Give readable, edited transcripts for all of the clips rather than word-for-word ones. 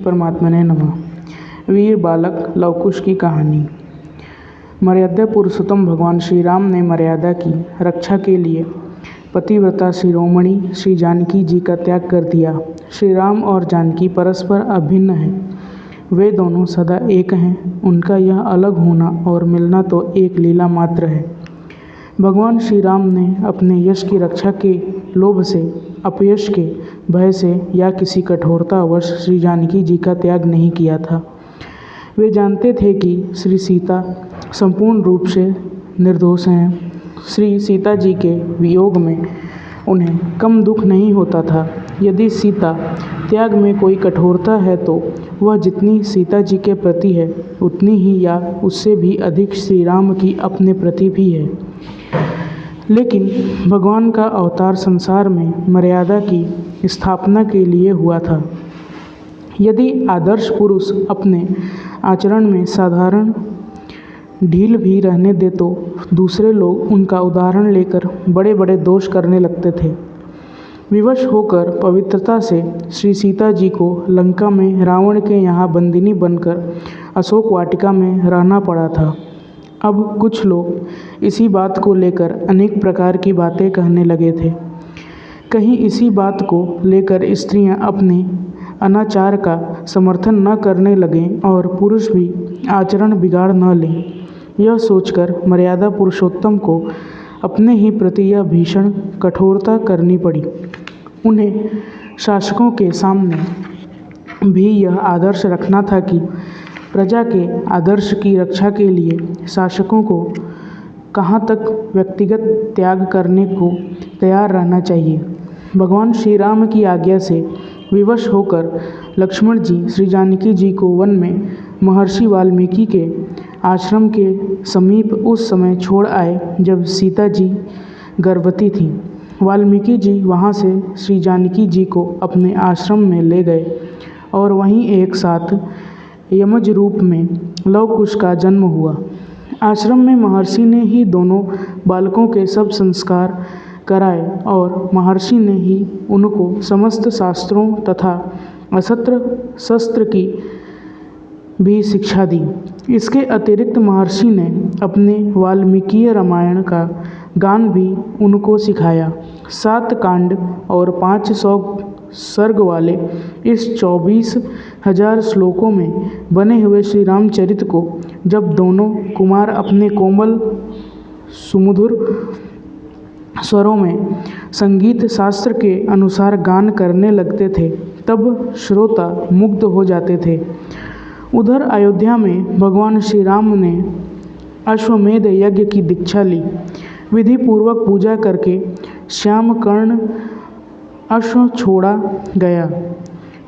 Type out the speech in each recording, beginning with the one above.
परमात्मने नमः। वीर बालक लवकुश की कहानी। मर्यादा पुरुषोत्तम भगवान श्री राम ने मर्यादा की रक्षा के लिए पतिव्रता शिरोमणि श्री जानकी जी का त्याग कर दिया। श्री राम और जानकी परस्पर अभिन्न हैं। वे दोनों सदा एक हैं। उनका यह अलग होना और मिलना तो एक लीला मात्र है। भगवान श्री राम ने अपने यश की रक्षा के लोभ से, अपयश के भय से या किसी कठोरतावश श्री जानकी जी का त्याग नहीं किया था। वे जानते थे कि श्री सीता संपूर्ण रूप से निर्दोष हैं। श्री सीता जी के वियोग में उन्हें कम दुख नहीं होता था। यदि सीता त्याग में कोई कठोरता है तो वह जितनी सीता जी के प्रति है उतनी ही या उससे भी अधिक श्री राम की अपने प्रति भी है। लेकिन भगवान का अवतार संसार में मर्यादा की स्थापना के लिए हुआ था। यदि आदर्श पुरुष अपने आचरण में साधारण ढील भी रहने दे तो दूसरे लोग उनका उदाहरण लेकर बड़े बड़े दोष करने लगते थे। विवश होकर पवित्रता से श्री सीता जी को लंका में रावण के यहाँ बंदिनी बनकर अशोक वाटिका में रहना पड़ा था। अब कुछ लोग इसी बात को लेकर अनेक प्रकार की बातें कहने लगे थे। कहीं इसी बात को लेकर स्त्रियां अपने अनाचार का समर्थन न करने लगें और पुरुष भी आचरण बिगाड़ न लें। यह सोचकर मर्यादा पुरुषोत्तम को अपने ही प्रति यह भीषण कठोरता करनी पड़ी। उन्हें शासकों के सामने भी यह आदर्श रखना था कि प्रजा के आदर्श की रक्षा के लिए शासकों को कहाँ तक व्यक्तिगत त्याग करने को तैयार रहना चाहिए। भगवान श्री राम की आज्ञा से विवश होकर लक्ष्मण जी श्री जानकी जी को वन में महर्षि वाल्मीकि के आश्रम के समीप उस समय छोड़ आए जब सीता जी गर्भवती थीं। वाल्मीकि जी वहाँ से श्री जानकी जी को अपने आश्रम में ले गए और वहीं एक साथ यमज रूप में लवकुश का जन्म हुआ। आश्रम में महर्षि ने ही दोनों बालकों के सब संस्कार कराए और महर्षि ने ही उनको समस्त शास्त्रों तथा अस्त्र शस्त्र की भी शिक्षा दी। इसके अतिरिक्त महर्षि ने अपने वाल्मीकीय रामायण का गान भी उनको सिखाया। 7 कांड और 500 सर्ग वाले इस 24,000 श्लोकों में बने हुए श्री रामचरित को जब दोनों कुमार अपने कोमल सुमधुर स्वरों में संगीत शास्त्र के अनुसार गान करने लगते थे तब श्रोता मुग्ध हो जाते थे। उधर अयोध्या में भगवान श्री राम ने अश्वमेध यज्ञ की दीक्षा ली। विधि पूर्वक पूजा करके श्याम कर्ण अश्व छोड़ा गया।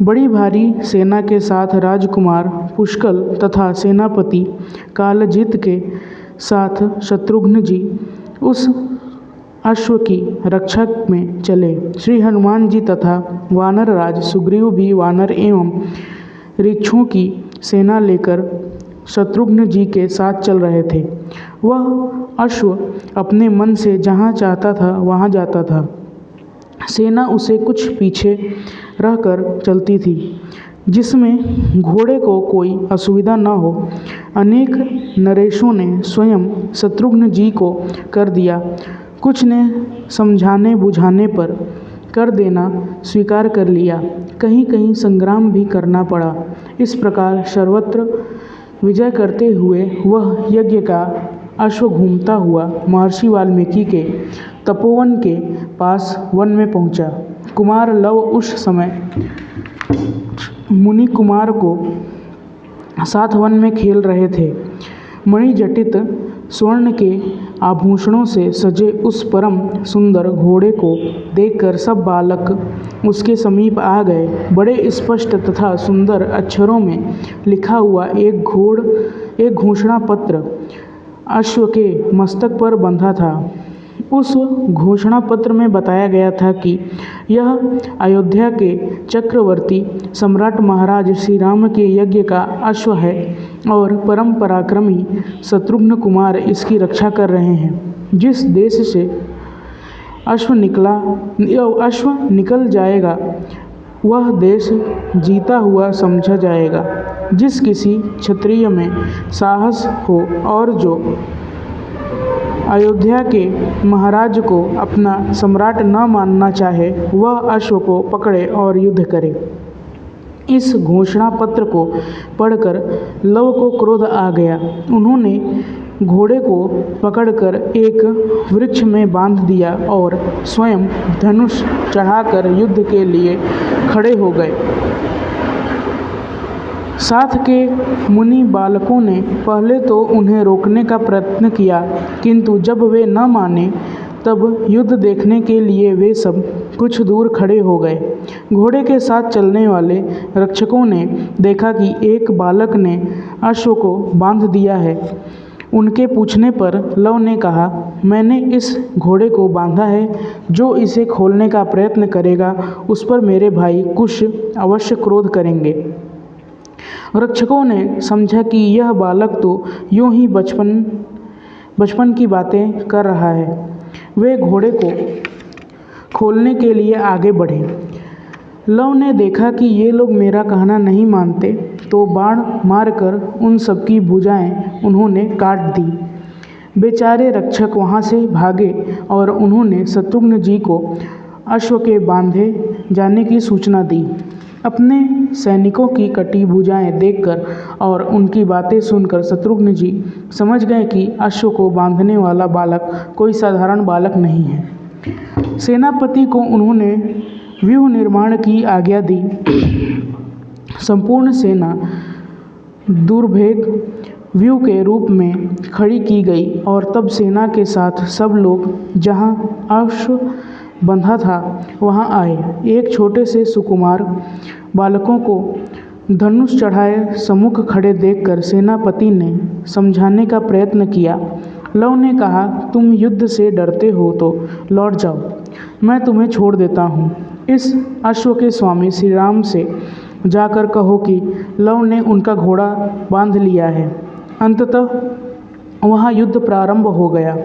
बड़ी भारी सेना के साथ राजकुमार पुष्कल तथा सेनापति कालजित के साथ शत्रुघ्न जी उस अश्व की रक्षा में चले। श्री हनुमान जी तथा वानर राज सुग्रीव भी वानर एवं ऋक्षों की सेना लेकर शत्रुघ्न जी के साथ चल रहे थे। वह अश्व अपने मन से जहाँ चाहता था वहाँ जाता था। सेना उसे कुछ पीछे रहकर चलती थी जिसमें घोड़े को कोई असुविधा न हो। अनेक नरेशों ने स्वयं शत्रुघ्न जी को कर दिया। कुछ ने समझाने बुझाने पर कर देना स्वीकार कर लिया। कहीं कहीं संग्राम भी करना पड़ा। इस प्रकार सर्वत्र विजय करते हुए वह यज्ञ का अश्व घूमता हुआ महर्षि वाल्मीकि के तपोवन के पास वन में पहुंचा। कुमार लव उस समय मुनि कुमार को साथ वन में खेल रहे थे। मणिजटित स्वर्ण के आभूषणों से सजे उस परम सुंदर घोड़े को देखकर सब बालक उसके समीप आ गए। बड़े स्पष्ट तथा सुंदर अक्षरों में लिखा हुआ एक घोषणा पत्र अश्व के मस्तक पर बंधा था। उस घोषणा पत्र में बताया गया था कि यह अयोध्या के चक्रवर्ती सम्राट महाराज श्री राम के यज्ञ का अश्व है और परम पराक्रमी शत्रुघ्न कुमार इसकी रक्षा कर रहे हैं। जिस देश से अश्व निकल जाएगा वह देश जीता हुआ समझा जाएगा। जिस किसी क्षत्रिय में साहस हो और जो अयोध्या के महाराज को अपना सम्राट न मानना चाहे, वह अश्व को पकड़े और युद्ध करे। इस घोषणा पत्र को पढ़कर लव को क्रोध आ गया। उन्होंने घोड़े को पकड़कर एक वृक्ष में बांध दिया और स्वयं धनुष चढ़ाकर युद्ध के लिए खड़े हो गए। साथ के मुनि बालकों ने पहले तो उन्हें रोकने का प्रयत्न किया, किंतु जब वे न माने तब युद्ध देखने के लिए वे सब कुछ दूर खड़े हो गए। घोड़े के साथ चलने वाले रक्षकों ने देखा कि एक बालक ने अश्व को बांध दिया है। उनके पूछने पर लव ने कहा, मैंने इस घोड़े को बांधा है। जो इसे खोलने का प्रयत्न करेगा उस पर मेरे भाई कुश अवश्य क्रोध करेंगे। रक्षकों ने समझा कि यह बालक तो यूं ही बचपन की बातें कर रहा है। वे घोड़े को खोलने के लिए आगे बढ़े। लव ने देखा कि ये लोग मेरा कहना नहीं मानते, तो बाण मारकर उन सबकी भुजाएं उन्होंने काट दी। बेचारे रक्षक वहाँ से भागे और उन्होंने शत्रुघ्न जी को अश्व के बांधे जाने की सूचना दी। अपने सैनिकों की कटी भुजाएं देखकर और उनकी बातें सुनकर शत्रुघ्न जी समझ गए कि अश्व को बांधने वाला बालक कोई साधारण बालक नहीं है। सेनापति को उन्होंने व्यूह निर्माण की आज्ञा दी। संपूर्ण सेना दुर्भेद व्यूह के रूप में खड़ी की गई और तब सेना के साथ सब लोग जहां अश्व बंधा था वहां आए। एक छोटे से सुकुमार बालकों को धनुष चढ़ाए सम्मुख खड़े देखकर सेनापति ने समझाने का प्रयत्न किया। लव ने कहा, तुम युद्ध से डरते हो तो लौट जाओ, मैं तुम्हें छोड़ देता हूँ। इस अश्व के स्वामी श्री राम से जाकर कहो कि लव ने उनका घोड़ा बांध लिया है। अंततः वहाँ युद्ध प्रारंभ हो गया।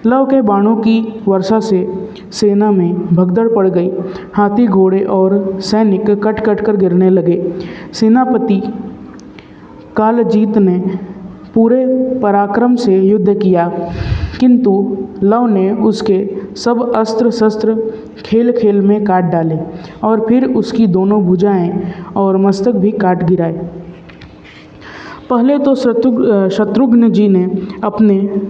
लव के बाणों की वर्षा से सेना में भगदड़ पड़ गई। हाथी, घोड़े और सैनिक कट कट कर गिरने लगे। सेनापति कालजीत ने पूरे पराक्रम से युद्ध किया, किंतु लव ने उसके सब अस्त्र शस्त्र खेल खेल में काट डाले और फिर उसकी दोनों भुजाएं और मस्तक भी काट गिराए। पहले तो शत्रुघ्न जी ने अपने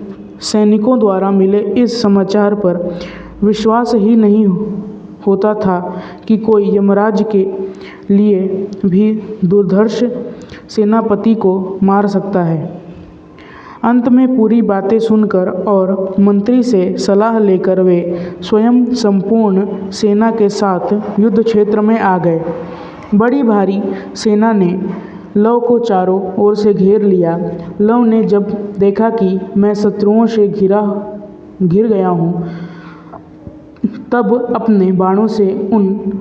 सैनिकों द्वारा मिले इस समाचार पर विश्वास ही नहीं होता था कि कोई यमराज के लिए भी दुर्धर्ष सेनापति को मार सकता है। अंत में पूरी बातें सुनकर और मंत्री से सलाह लेकर वे स्वयं संपूर्ण सेना के साथ युद्ध क्षेत्र में आ गए। बड़ी भारी सेना ने लव को चारों ओर से घेर लिया। लव ने जब देखा कि मैं शत्रुओं से घिर गया हूँ, तब अपने बाणों से उन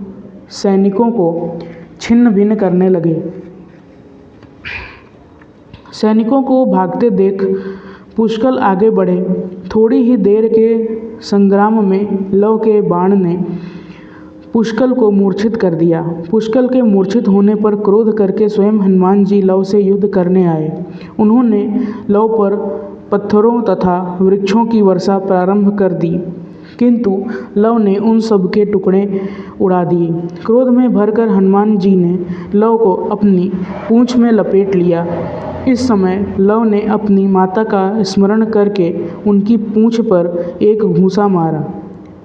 सैनिकों को छिन्न भिन्न करने लगे। सैनिकों को भागते देख पुष्कल आगे बढ़े। थोड़ी ही देर के संग्राम में लव के बाण ने पुष्कल को मूर्छित कर दिया। पुष्कल के मूर्छित होने पर क्रोध करके स्वयं हनुमान जी लव से युद्ध करने आए। उन्होंने लव पर पत्थरों तथा वृक्षों की वर्षा प्रारंभ कर दी, किंतु लव ने उन सब के टुकड़े उड़ा दिए। क्रोध में भरकर हनुमान जी ने लव को अपनी पूंछ में लपेट लिया। इस समय लव ने अपनी माता का स्मरण करके उनकी पूंछ पर एक घूंसा मारा।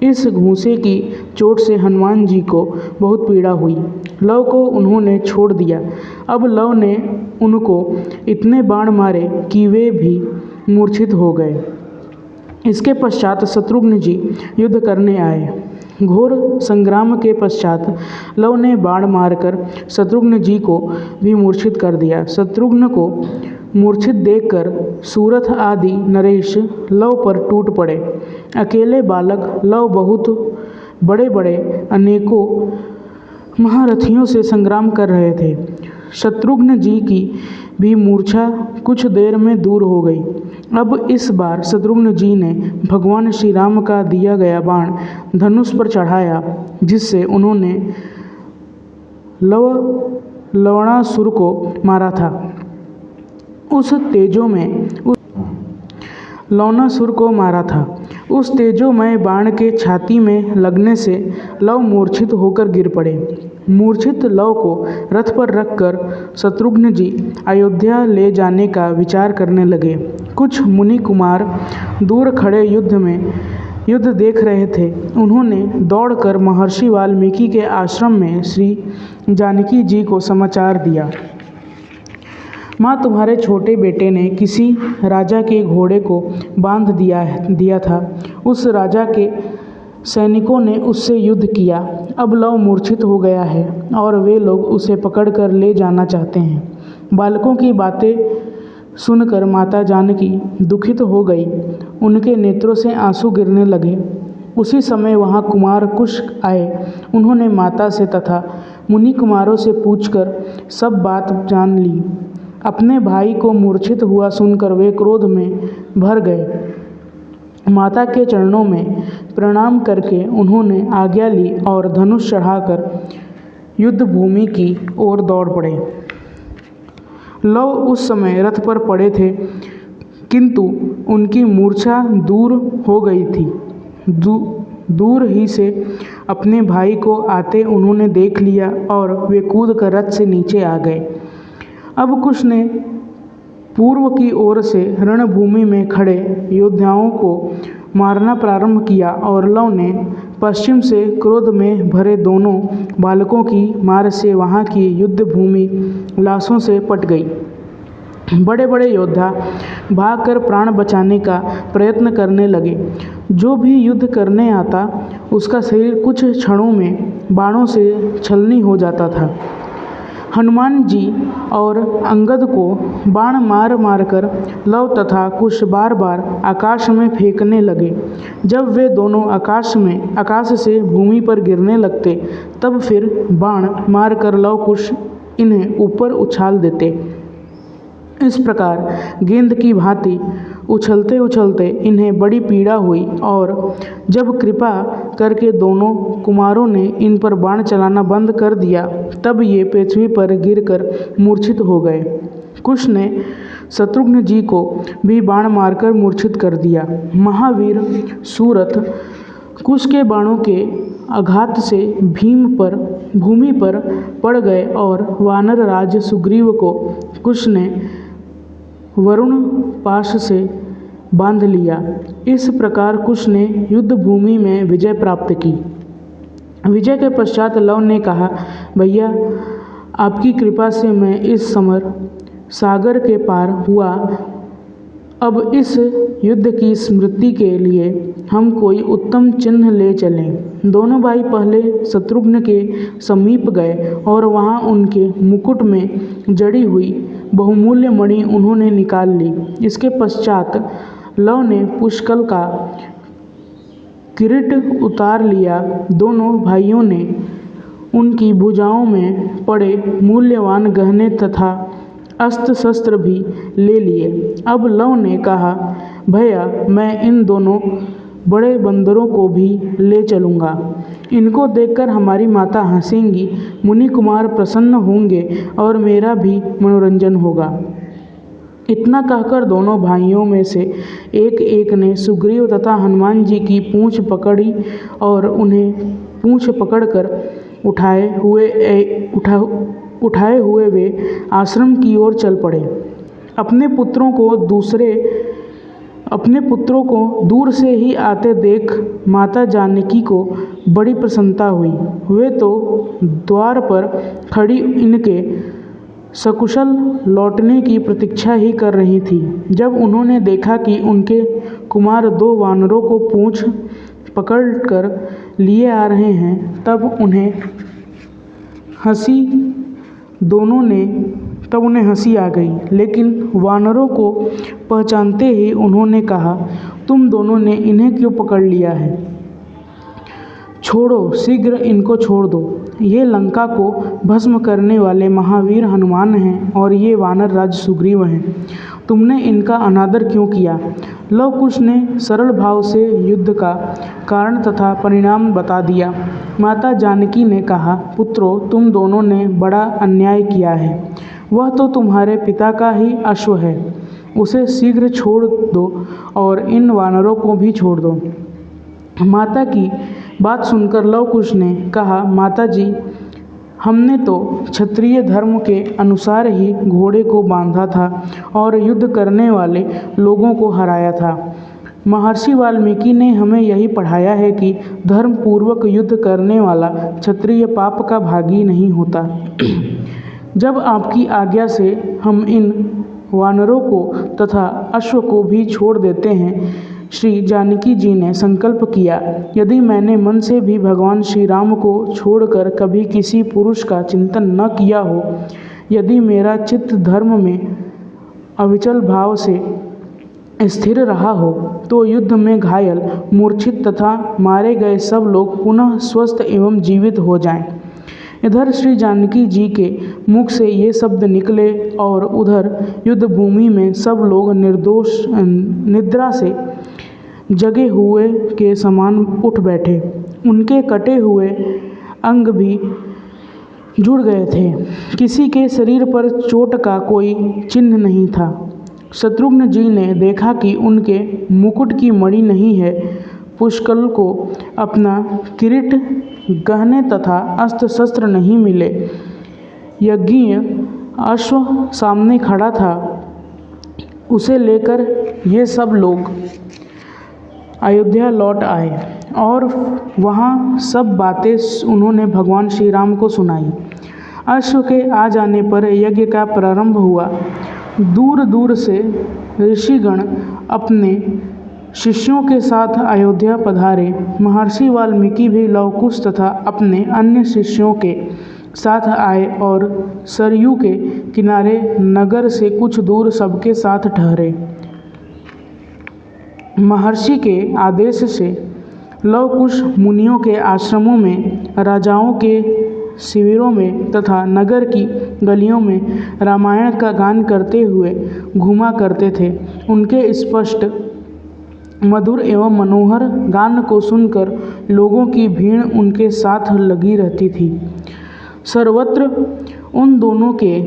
इस घूंसे की चोट से हनुमान जी को बहुत पीड़ा हुई। लव को उन्होंने छोड़ दिया। अब लव ने उनको इतने बाण मारे कि वे भी मूर्छित हो गए। इसके पश्चात शत्रुघ्न जी युद्ध करने आए। घोर संग्राम के पश्चात लव ने बाण मारकर शत्रुघ्न जी को भी मूर्छित कर दिया। शत्रुघ्न को मूर्छित देखकर सूरथ आदि नरेश लव पर टूट पड़े। अकेले बालक लव बहुत बड़े बड़े अनेकों महारथियों से संग्राम कर रहे थे। शत्रुघ्न जी की भी मूर्छा कुछ देर में दूर हो गई। अब इस बार शत्रुघ्न जी ने भगवान श्री राम का दिया गया बाण धनुष पर चढ़ाया, जिससे उन्होंने लवणासुर को मारा था। उस तेजोमय बाण के छाती में लगने से लव मूर्छित होकर गिर पड़े। मूर्छित लव को रथ पर रखकर शत्रुघ्न जी अयोध्या ले जाने का विचार करने लगे। कुछ मुनि कुमार दूर खड़े युद्ध देख रहे थे। उन्होंने दौड़कर महर्षि वाल्मीकि के आश्रम में श्री जानकी जी को समाचार दिया। माँ, तुम्हारे छोटे बेटे ने किसी राजा के घोड़े को बांध दिया था। उस राजा के सैनिकों ने उससे युद्ध किया। अब लव मूर्छित हो गया है और वे लोग उसे पकड़कर ले जाना चाहते हैं। बालकों की बातें सुनकर माता जानकी दुखित हो गई। उनके नेत्रों से आंसू गिरने लगे। उसी समय वहाँ कुमार कुश आए। उन्होंने माता से तथा मुनि कुमारों से पूछकर सब बात जान ली। अपने भाई को मूर्छित हुआ सुनकर वे क्रोध में भर गए। माता के चरणों में प्रणाम करके उन्होंने आज्ञा ली और धनुष चढ़ाकर युद्ध भूमि की ओर दौड़ पड़े। लव उस समय रथ पर पड़े थे, किंतु उनकी मूर्छा दूर हो गई थी। दूर ही से अपने भाई को आते उन्होंने देख लिया और वे कूदकर रथ से नीचे आ गए। अब कुश ने पूर्व की ओर से रणभूमि में खड़े योद्धाओं को मारना प्रारंभ किया और लव ने पश्चिम से क्रोध में भरे दोनों बालकों की मार से वहाँ की युद्ध भूमि लाशों से पट गई। बड़े बड़े योद्धा भागकर प्राण बचाने का प्रयत्न करने लगे। जो भी युद्ध करने आता उसका शरीर कुछ क्षणों में बाणों से छलनी हो जाता था। हनुमान जी और अंगद को बाण मार कर लव तथा कुश बार बार आकाश में फेंकने लगे। जब वे दोनों आकाश से भूमि पर गिरने लगते, तब फिर बाण मारकर लव कुश इन्हें ऊपर उछाल देते। इस प्रकार गेंद की भांति उछलते उछलते इन्हें बड़ी पीड़ा हुई और जब कृपा करके दोनों कुमारों ने इन पर बाण चलाना बंद कर दिया, तब ये पृथ्वी पर गिरकर मूर्छित हो गए। कुश ने शत्रुघ्न जी को भी बाण मारकर मूर्छित कर दिया। महावीर सूरथ कुश के बाणों के आघात से भूमि पर पड़ गए और वानर राज सुग्रीव को कुश ने वरुण पाश से बांध लिया। इस प्रकार कुश ने युद्ध भूमि में विजय प्राप्त की। विजय के पश्चात लव ने कहा, भैया, आपकी कृपा से मैं इस समर सागर के पार हुआ। अब इस युद्ध की स्मृति के लिए हम कोई उत्तम चिन्ह ले चलें। दोनों भाई पहले शत्रुघ्न के समीप गए और वहाँ उनके मुकुट में जड़ी हुई बहुमूल्य मणि उन्होंने निकाल ली। इसके पश्चात लव ने पुष्कल का किरीट उतार लिया। दोनों भाइयों ने उनकी भुजाओं में पड़े मूल्यवान गहने तथा अस्त्र शस्त्र भी ले लिए। अब लव ने कहा, भैया, मैं इन दोनों बड़े बंदरों को भी ले चलूँगा। इनको देखकर हमारी माता हंसेंगी, मुनि कुमार प्रसन्न होंगे और मेरा भी मनोरंजन होगा। इतना कहकर दोनों भाइयों में से एक ने सुग्रीव तथा हनुमान जी की पूँछ पकड़ी और उन्हें पूँछ पकड़कर उठाए हुए वे आश्रम की ओर चल पड़े। अपने पुत्रों को दूर से ही आते देख माता जानकी को बड़ी प्रसन्नता हुई। वे तो द्वार पर खड़ी इनके सकुशल लौटने की प्रतीक्षा ही कर रही थी। जब उन्होंने देखा कि उनके कुमार दो वानरों को पूँछ पकड़कर लिए आ रहे हैं, तब उन्हें हंसी आ गई। लेकिन वानरों को पहचानते ही उन्होंने कहा, तुम दोनों ने इन्हें क्यों पकड़ लिया है? छोड़ो, शीघ्र इनको छोड़ दो। ये लंका को भस्म करने वाले महावीर हनुमान हैं और ये वानर राज सुग्रीव हैं। तुमने इनका अनादर क्यों किया? लव कुश ने सरल भाव से युद्ध का कारण तथा परिणाम बता दिया। माता जानकी ने कहा, पुत्रों, तुम दोनों ने बड़ा अन्याय किया है। वह तो तुम्हारे पिता का ही अश्व है, उसे शीघ्र छोड़ दो और इन वानरों को भी छोड़ दो। माता की बात सुनकर लव कुश ने कहा, माता जी, हमने तो क्षत्रिय धर्म के अनुसार ही घोड़े को बांधा था और युद्ध करने वाले लोगों को हराया था। महर्षि वाल्मीकि ने हमें यही पढ़ाया है कि धर्म पूर्वक युद्ध करने वाला क्षत्रिय पाप का भागी नहीं होता। जब आपकी आज्ञा से हम इन वानरों को तथा अश्व को भी छोड़ देते हैं, श्री जानकी जी ने संकल्प किया, यदि मैंने मन से भी भगवान श्री राम को छोड़कर कभी किसी पुरुष का चिंतन न किया हो, यदि मेरा चित्त धर्म में अविचल भाव से स्थिर रहा हो, तो युद्ध में घायल, मूर्छित तथा मारे गए सब लोग पुनः स्वस्थ एवं जीवित हो जाएं। इधर श्री जानकी जी के मुख से ये शब्द निकले और उधर युद्ध भूमि में सब लोग निर्दोष निद्रा से जगे हुए के समान उठ बैठे। उनके कटे हुए अंग भी जुड़ गए थे। किसी के शरीर पर चोट का कोई चिन्ह नहीं था। शत्रुघ्न जी ने देखा कि उनके मुकुट की मणि नहीं है, पुष्कल को अपना किरीट, गहने तथा अस्त्र शस्त्र नहीं मिले। यज्ञीय अश्व सामने खड़ा था। उसे लेकर ये सब लोग अयोध्या लौट आए और वहाँ सब बातें उन्होंने भगवान श्री राम को सुनाई। अश्व के आ जाने पर यज्ञ का प्रारंभ हुआ। दूर दूर से ऋषिगण अपने शिष्यों के साथ अयोध्या पधारे। महर्षि वाल्मीकि भी लव कुश तथा अपने अन्य शिष्यों के साथ आए और सरयू के किनारे नगर से कुछ दूर सबके साथ ठहरे। महर्षि के आदेश से लव कुश मुनियों के आश्रमों में, राजाओं के शिविरों में तथा नगर की गलियों में रामायण का गान करते हुए घूमा करते थे। उनके स्पष्ट, मधुर एवं मनोहर गान को सुनकर लोगों की भीड़ उनके साथ लगी रहती थी। सर्वत्र उन दोनों के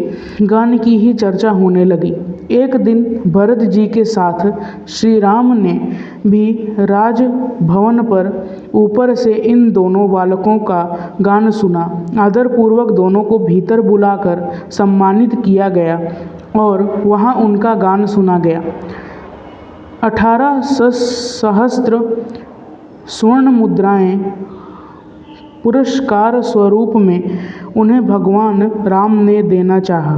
गान की ही चर्चा होने लगी। एक दिन भरत जी के साथ श्री राम ने भी राजभवन पर ऊपर से इन दोनों बालकों का गान सुना। आदरपूर्वक दोनों को भीतर बुलाकर सम्मानित किया गया और वहाँ उनका गान सुना गया। 18 सहस्त्र स्वर्ण मुद्राएं पुरस्कार स्वरूप में उन्हें भगवान राम ने देना चाहा,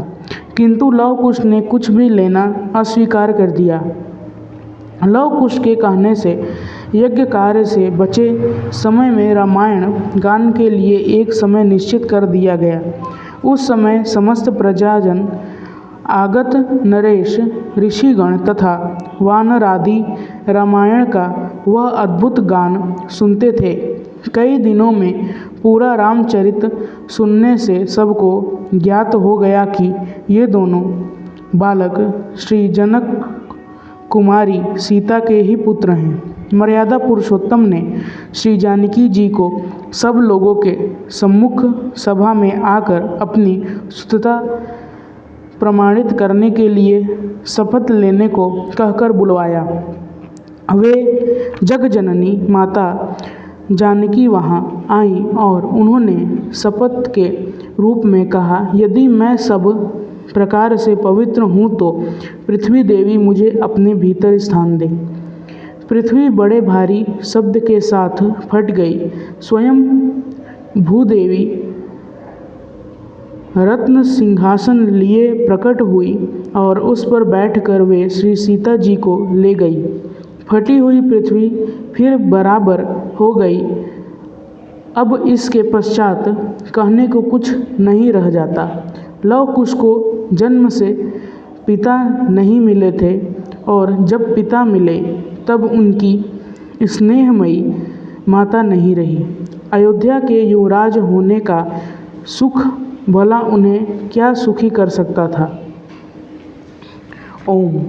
किंतु लव कुश ने कुछ भी लेना अस्वीकार कर दिया। लव कुश के कहने से यज्ञ कार्य से बचे समय में रामायण गान के लिए एक समय निश्चित कर दिया गया। उस समय समस्त प्रजाजन, आगत नरेश, ऋषिगण तथा वानरादि रामायण का वह अद्भुत गान सुनते थे। कई दिनों में पूरा रामचरित सुनने से सबको ज्ञात हो गया कि ये दोनों बालक श्री जनक कुमारी सीता के ही पुत्र हैं। मर्यादा पुरुषोत्तम ने श्री जानकी जी को सब लोगों के सम्मुख सभा में आकर अपनी सुतता प्रमाणित करने के लिए शपथ लेने को कहकर बुलवाया। वे जगजननी माता जानकी वहाँ आईं और उन्होंने शपथ के रूप में कहा, यदि मैं सब प्रकार से पवित्र हूँ तो पृथ्वी देवी मुझे अपने भीतर स्थान दे। पृथ्वी बड़े भारी शब्द के साथ फट गई। स्वयं भूदेवी रत्न सिंहासन लिए प्रकट हुई और उस पर बैठकर वे श्री सीता जी को ले गई। फटी हुई पृथ्वी फिर बराबर हो गई। अब इसके पश्चात कहने को कुछ नहीं रह जाता। लव कुश को जन्म से पिता नहीं मिले थे और जब पिता मिले तब उनकी स्नेहमयी माता नहीं रही। अयोध्या के युवराज होने का सुख भला उन्हें क्या सुखी कर सकता था। ओम।